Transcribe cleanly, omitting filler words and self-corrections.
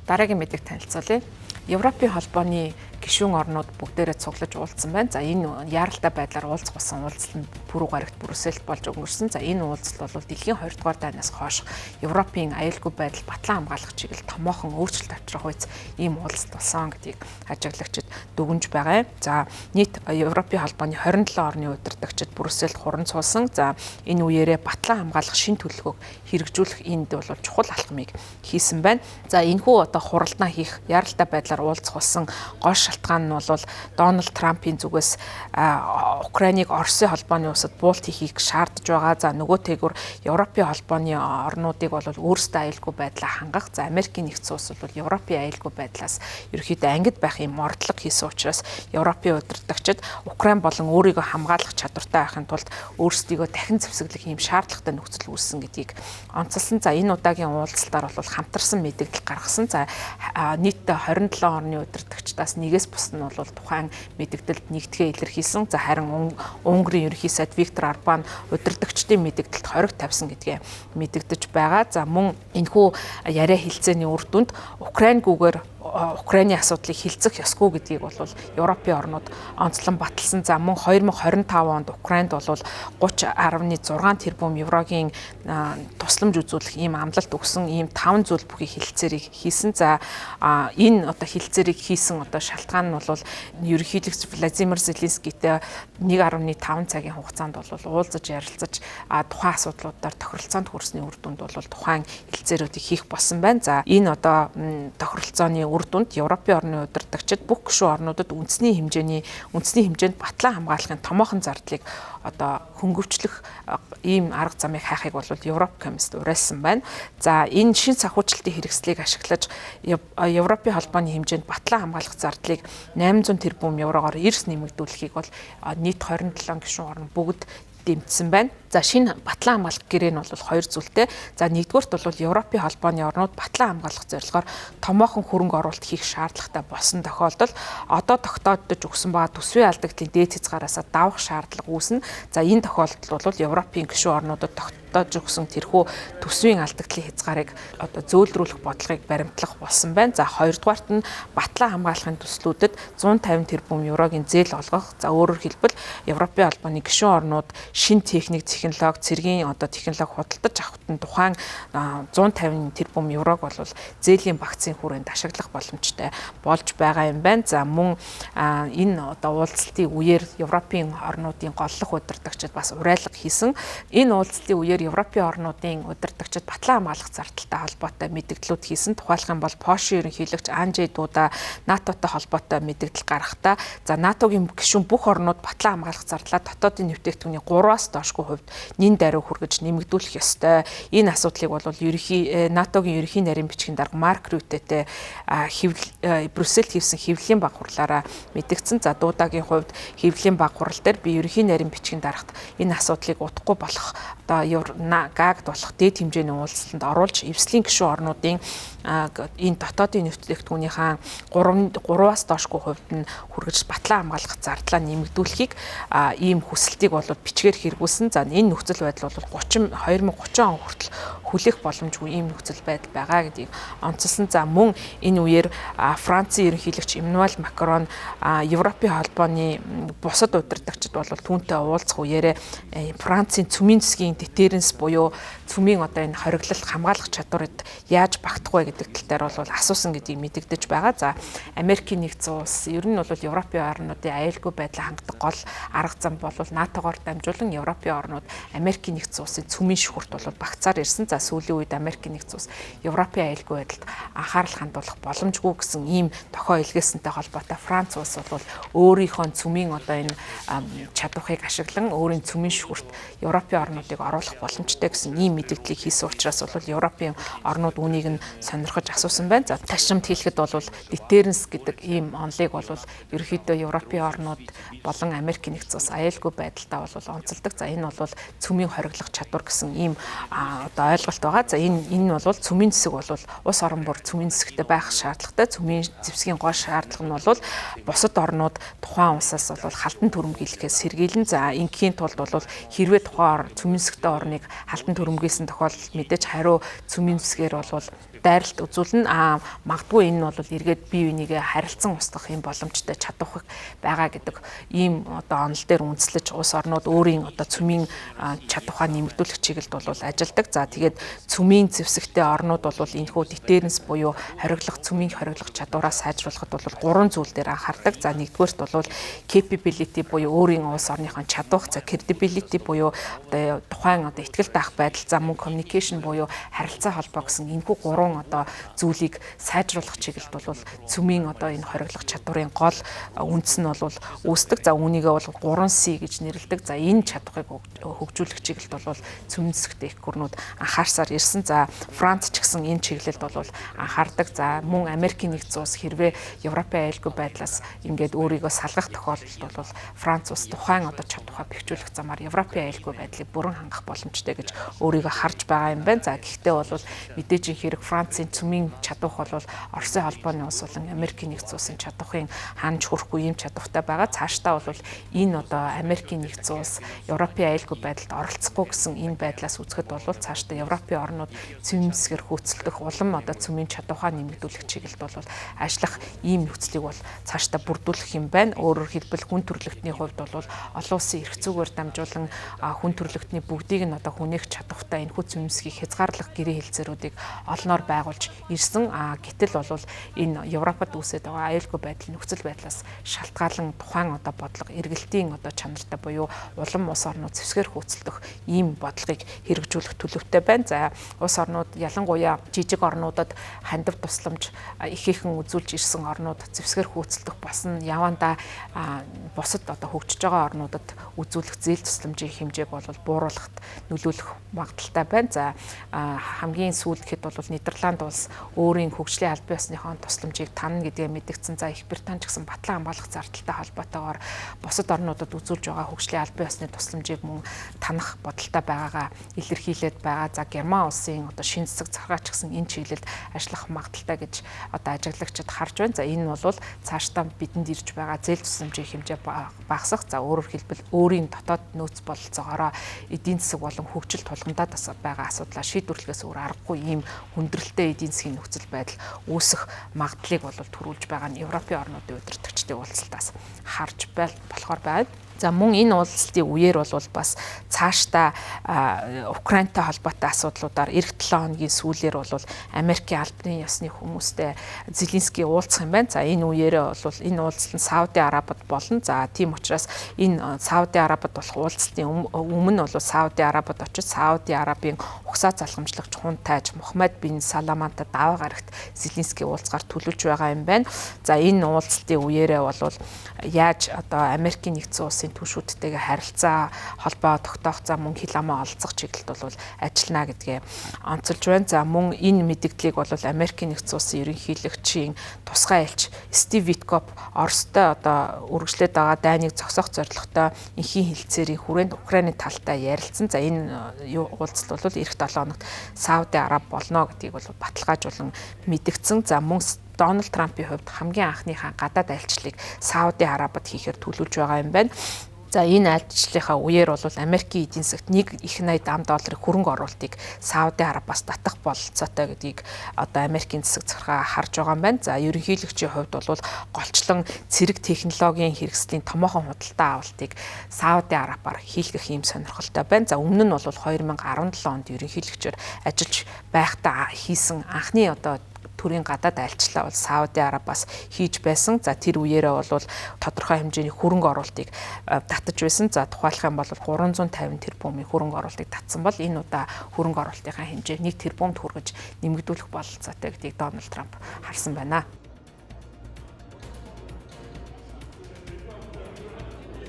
Дараагийн мэдээ танилцуулъя. Европын холбооны гишүүн орнууд бүгдээрээ цуглаж уулзсан байна. За энэ яаралтай байдлаар уулзах болсон уулзалт нь Пүрэв гарагт Брюсселд болж өнгөрсөн. За энэ уулзалт бол дэлхийн 2 дугаар дайнаас хойш Европын аюулгүй байдал батлан хамгаалах чиглэл томоохон өөрчлөлт авчрах үйс ийм уулзалт болсон гэдгийг ажиглагчид дүгнж байгаа. За нийт Европын холбооны 27 орны удирдагчид Брюсселд хуран суулсан. За энэ үеэрээ батлан хамгаалах шин төлөвлөгөөг хэрэгжүүлэх энд бол чухал алхмыг хийсэн байна. За энэхүү одоо хуралдаа хийх яаралтай байдлаар уулзах болсон гол шалтгаан нь бол Дональд Трампын зүгээс Украиныг Оросын холбооны улсад буулт хийхийг шаардж байгаа. За нөгөөтэйгүр Европын холбооны орнуудыг бол өөрсдөө аюулгүй байдлаа хангах. За Америкийн нэгдсэн улс бол Европын аюулгүй байдлаас ерөөхдөө ангид байх юм ордлого хийсэн учраас Европын удирдагчид Украин болон өөрийгөө хамгаалах чадвартай байхын тулд өөрсдийгөө дахин зэвсэглэх юм шаардлагатай нөхцөл үүссэн гэдгийг онцолсон. За энэ удаагийн уулзалтаар бол хамтарсан мэдээлэл гаргасан. За нийтдээ 27 орны удирдагчдаас нэгээс бус нь бол тухайн мэдээлэлд нэгтгээ илэрхийлсэн. За харин Унгарын ерөнхий сайд Виктор Орбан удирдагчдын мэдээлэлд хориг тавьсан гэдгээ мэдэгдэж байгаа. За мөн энэхүү яриа хэлцээний үр дүнд Украингүйгээр Украины асуудлыг хилцэх ёсгүй гэдгийг бол Европын орнууд онцлон баталсан. За мөн 2025 онд Украинд бол 30.6 тэрбум еврогийн тусламж үзүүлэх ийм амлалт өгсөн ийм 5 зүйл бүхий хилцээрийг хийсэн. За энэ одоо хилцээрийг хийсэн одоо шалтгаан нь бол ерөнхийлөгч Владимир Зеленскийтэй 1.5 цагийн хугацаанд бол уулзаж ярилцаж тухайн асуудлуудаар тохиролцоонд хүрсний үр дүнд бол тухайн хилцээрүүдийг хийх болсон байна. За энэ одоо тохиролцооны үр дүнд Европын орны удирдагчид бүх гишүүн орнуудад үндэсний хэмжээнд батлан хамгаалахын томоохон зардлыг одоо хөнгөвчлөх ийм арга замыг хайхыг бол Европ комиссд уриалсан байна. За энэ шин санхүүжилтийн хэрэгслийг ашиглаж Европын холбооны хэмжээнд батлан хамгаалах зардлыг 800 тэрбум еврогоор эрс нэмэгдүүлэхийг бол нийт 27 гишүүн орн бүгд дэмжсэн байна. За шинэ батлан хамгаалах гэрээ нь бол 2 зүйлтэй. За нэгдүгээрт бол Европын холбооны орнууд батлан хамгаалах зорилгоор томоохон хөрөнгө оруулалт хийх шаардлагатай болсон тохиолдолд одоо тогтоодож өгсөн байгаа төсвийн алдагдлын дээд хязгаараас давах шаардлага үүснэ. За энэ тохиолдолд бол Европын гишүүн орнуудад тогтоож өгсөн тэрхүү төсвийн алдагдлын хязгаарыг одоо зөөлрүүлэх бодлогыг баримтлах болсон байна. За хоёрдугаарт нь батлан хамгаалахын төслүүдэд 150 тэрбум еврогийн зээл олгох. За өөрөөр хэлбэл Европын холбооны гишүүн орнууд шин техник технологи цэргийн одоо технологи худалдаж авахт нь тухайн 150 тэрбум еврог бол зээлийн багцын хүрээнд ашиглах боломжтой болж байгаа юм байна. За мөн энэ одоо уулзалтын үеэр Европын орнуудын голлох удирдагчид бас уриалга хийсэн. Энэ уулзалтын үеэр Европын орнуудын удирдагчид батлан хамгаалах зардалтай холбоотой мэдээлэлүүд хийсэн. Тухайлх юм бол Польшийн ерөнхийлөгч Анжей Дуда НАТОтой холбоотой мэдээлэл гаргахдаа за НАТОгийн гишүүн бүх орнууд батлан хамгаалах зардлаа дотоодын нэвтрүүлэгтний 3-аас доошгүй хувьд нэн даруй хүргэж нэмэгдүүлэх ёстой. Энэ асуудлыг бол НАТОгийн ерөнхий нарийн бичгийн дарга Марк Рютэтэй Брюсселд хийсэн хэвлэлийн баг хурлаараа мэдгдсэн. За Дудагийн хувьд хэвлэлийн баг хурал дээр би ерөнхий нарийн бичгийн дарагт энэ асуудлыг удахгүй болох одоо ГАГ-д болох дээд хэмжээний уулзалтанд оруулж эвслийн гишүүн орнуудын энэ дотоодын нэвтрүүлэгтүүнийхээ 3-аас доошгүй хувьд нь хүргэж батлан хамгаалах зардлаа нэмэгдүүлэхийг ийм хүсэлтийг бол бичгээр хэрэгүүлсэн. За энэ нөхцөл байдал бол 2030 он хүртэл хүлээх боломжгүй ийм нөхцөл байдал байгаа гэдгийг онцолсон. За мөн энэ үеэр Францын ерөнхийлөгч Эммануэль Макрон Европын холбооны бусад удирдагчид бол түүнтэй уулзах үеэрээ Францын цөмийн засгийн дэтэрэнс буюу цөмийн одоо энэ хориглол хамгаалах чадварт яаж багтах вэ гэдэг тал дээр бол асуусан гэдгийг мэдэгдэж байгаа. За Америкийн нэгдсэн улс ер нь бол Европын орнуудын аюулгүй байдлаа хангадаг гол арга зам бол НАТОгоор дамжуулан Европын орнууд Америкийн нэгдсэн улсын цөмийн шүхурт бол багцаар ирсэн. За сүүлийн үед Америкийн нэгдсэн улс Европын аюулгүй байдалд анхаарал хандуулах боломжгүй гэсэн ийм тохио илгээсэнтэй холбоотой Франц улс бол өөрийнхөө цөмийн одоо энэ чадварыг ашиглан өөрийн цөмийн шүхурт Европын орнуудыг оруулах боломжтой гэсэн ийм мэдээллийг хийсэн учраас бол Европын орнууд үнийг нь сонирхож асуусан байна. За ташрамт хэлэхэд бол дэтэрэнс гэдэг ийм онолыг бол ерөнхийдөө Европын орнууд болон Америкийн нэгдсэн улс аюулгүй байдалтай бол онцолдог. За энэ бол цөмийн хориглох чадвар гэсэн ийм одоо ойлголт байгаа. За энэ бол цөмийн зэсэг бол улс орон бүр цөмийн зэсэгтэй байх шаардлагатай. Цөмийн зэвсгийн гол шаардлага нь бол бусад орнууд тухайн улсаас бол халтан түрэмгийлэхээс сэргийлэн. За ингийн тулд бол хэрвээ тухайн цөмийн зэсэгтэй орныг халтан түрэмгийлсэн тохиолдолд мэдээж хариу цөмийн зэсгээр бол дайралт үзүүлнэ. Магадгүй энэ бол эргээд бие бинийгээ харилцан устгах юм боломжтой чадвар байгаа гэдэг ийм одоо онол дээр үндэслэж улс орнууд өөрийн одоо цөмийн чадвараа нэмэгдүүлэх чиглэлд бол ажилладаг. За тэгээд цөмийн зэвсэгтэй орнууд бол энэхүү дитэрэнс буюу хориглох цөмийн хориглох чадвараа сайжруулахад бол гурван зүйл дээр анхаардаг. За нэгдүгээрт бол capability буюу өөрийн улс орныхон чадвар, за credibility буюу одоо тухайн одоо ихтгэл даах байдал, за мөн communication буюу харилцаа холбоо гэсэн энэхүү гурван одоо зүйлийг сайжруулах чиглэлд бол цөмийн одоо энэ хориглох чадварын гол үндэс нь бол үүсдэг. За үүнийгээ бол 3C гэж нэрлэдэг. За энэ чадварыг хөгжүүлэх чиглэлд бол цөмийн засагт их гүрнүүд анхаарсаар ирсэн. За Франц ч гэсэн энэ чиглэлд бол анхаардаг. За мөн Америкийн нэгдсэн улс хэрвээ Европын аюулгүй байдлаас ингээд өөрийгөө салгах тохиолдолд бол Франц улс тухайн одоо чадвараа бэхжүүлэх замаар Европын аюулгүй байдлыг бүрэн хангах боломжтой гэж өөрийгөө харж байгаа юм байна. За гэхдээ бол мэдээж хэрэг Францын цөмийн чадвар бол Оросын холбооны улс болон Америкийн нэгдсэн улсын чадварын ханж хүрэхгүй ийм чадвартай байгаа. Цаашдаа бол энэ одоо Америкийн нэгдсэн улс Европын аюулгүй байдалд оролцохгүй гэсэн энэ байдлаас үзэхэд бол цаашдаа Европын орнууд цөмийн засгаар хөөцөлдөх улам одоо цөмийн чадвараа нэмэгдүүлэх чиглэлд бол ажиллах ийм нөхцөлийг бол цаашдаа бүрдүүлэх юм байна. Өөрөөр хэлбэл хүн төрөлхтний хувьд бол олон улсын эрх зүйгээр дамжуулан хүн төрөлхтний бүгдийг нь одоо хүнээх чадвартай энэхүү цөмсгийг хязгаарлах гэрээ хэлцээрүүдийг олноор байгуулж ирсэн. Гэтэл бол энэ Европод үүсэж байгаа аюулгүй байдлын нөхцөл байдлаас шалтгаалan тухайн одоо бодлого эргэлтийн одоо чанартай буюу улам улс орнууд зэвсгээр хөөцөлдөх ийм бодлогыг хэрэгжүүлэх төлөвтэй байна. За улс орнууд ялангуяа жижиг орнуудад хандив тусламж ихээхэн үзүүлж ирсэн орнууд зэвсгээр хөөцөлдөх болсон явандаа бусад одоо хөгжиж байгаа орнуудад үзүүлэх зээл тусламжийн хэмжээг бол бууруулахад нөлөөлөх магадaltaй байна. За хамгийн сүүлд хэд бол Нидерланд улс өөрийн хөгжлийн албан ёсныхон тусламжийг танна гэдгээ мэдгдсэн. За Их Британь ч гэсэн батлан хамгаалах зардалтай холбоотойгоор бусад орнуудад үзүүлж байгаа хөгжлийн албан ёсны тусламжийг мөн танах бодолтой байгаагаа илэрхийлээд байгаа. За Герман улсын одоо шинэ засаг заргаач гэсэн энэ чиглэлд ажиллах магадaltaй гэж одоо ажиглагчид харж байна. За энэ бол цаашдаа бидэнд ирж байгаа зээл тусламжийн хэмжээ багасах. За өөрөөр хэлбэл өөрийн дотоод нөөц бололцоогоороо эдийн засаг болон хөгжил тулгамдаад байгаа асуудлаа шийдвэрлэхээс өөр аргагүй ийм хүндрэлтэй эдийн засгийн нөхцөл байдал үүсэх магадлалыг бол төрүүлж байгаа нь Европын орнуудын удирдагчдын уулзалтаас харж болохоор байна. За мөн энэ уулзалтын үеэр бол бас цаашдаа Украинтай холбоотой асуудлуудаар эх 7 хоногийн сүүлээр бол Америкийн албаны ёсны хүмүүстэй Зеленский уулзах юм байна. За энэ үеэрээ бол энэ уулзалт нь Сауди Арабид болно. За тийм учраас энэ Сауди Арабид болох уулзалтын өмнө бол Сауди Арабид очиж Сауди Арабын угсаа залхамжлагч хүн тайж Мухаммад бин Саламантай даваа гарагт Зеленский уулзгаар төлөвлөж байгаа юм байна. За энэ уулзалтын үеэрээ бол яаж одоо Америкийн нэгдсэн улсын түвшүүдтэйгээ харилцаа холбоо тогтоох, за мөн хил амаа олцох чиглэлд бол ажиллана гэдгээ онцолж байна. За мөн энэ мэдээллийг бол Америкийн нэгдсэн улсын ерөнхийлөгчийн тусгай элч Стив Виткоп Оростой одоо үргэлжлээд байгаа дайныг зогсоох зорилготой энхийн хэлцээрийн хүрээнд Украины талтай ярилцсан. За энэ уулзалт бол эх 7 хоногт Сауди Араб болно гэдгийг бол баталгаажуулан мэдгдсэн. За мөн Дональд Трампын хувьд хамгийн анхныхаа гадаад айлчлалыг Сауди Арабид хийхээр төлөвлөж байгаа юм байна. За энэ айлчлалынхаа үеэр бол Америкийн эдийн засагт $1.8 долларын хөрөнгө оруулалтыг Сауди Арабаас татах бололцоотой гэдгийг одоо Америкийн засаг захиргаа харж байгаа юм байна. За ерөнхийлөгчийн хувьд бол голчлон цэрэг технологийн хэрэгслийн томоохон худалдаа авалтыг Сауди Арабаар хийлгэх юм сонирхолтой байна. За өмнө нь бол 2017 онд ерөнхийлөгчөөр ажиллаж байхдаа хийсэн анхны одоо төрийн гадаад айлчлалаа бол Сауди Арабаас хийж байсан. За тэр үеэрээ бол тодорхой хэмжээний хөрөнгө оруулалтыг татаж байсан. За тухайлах юм бол 350 тэрбумын хөрөнгө оруулалтыг татсан бол энэ удаа хөрөнгө оруулалтынхаа хэмжээ 1 тэрбумд хүргэж нэмэгдүүлэх бололцоотой гэдгийг Дональд Трамп харсан байна.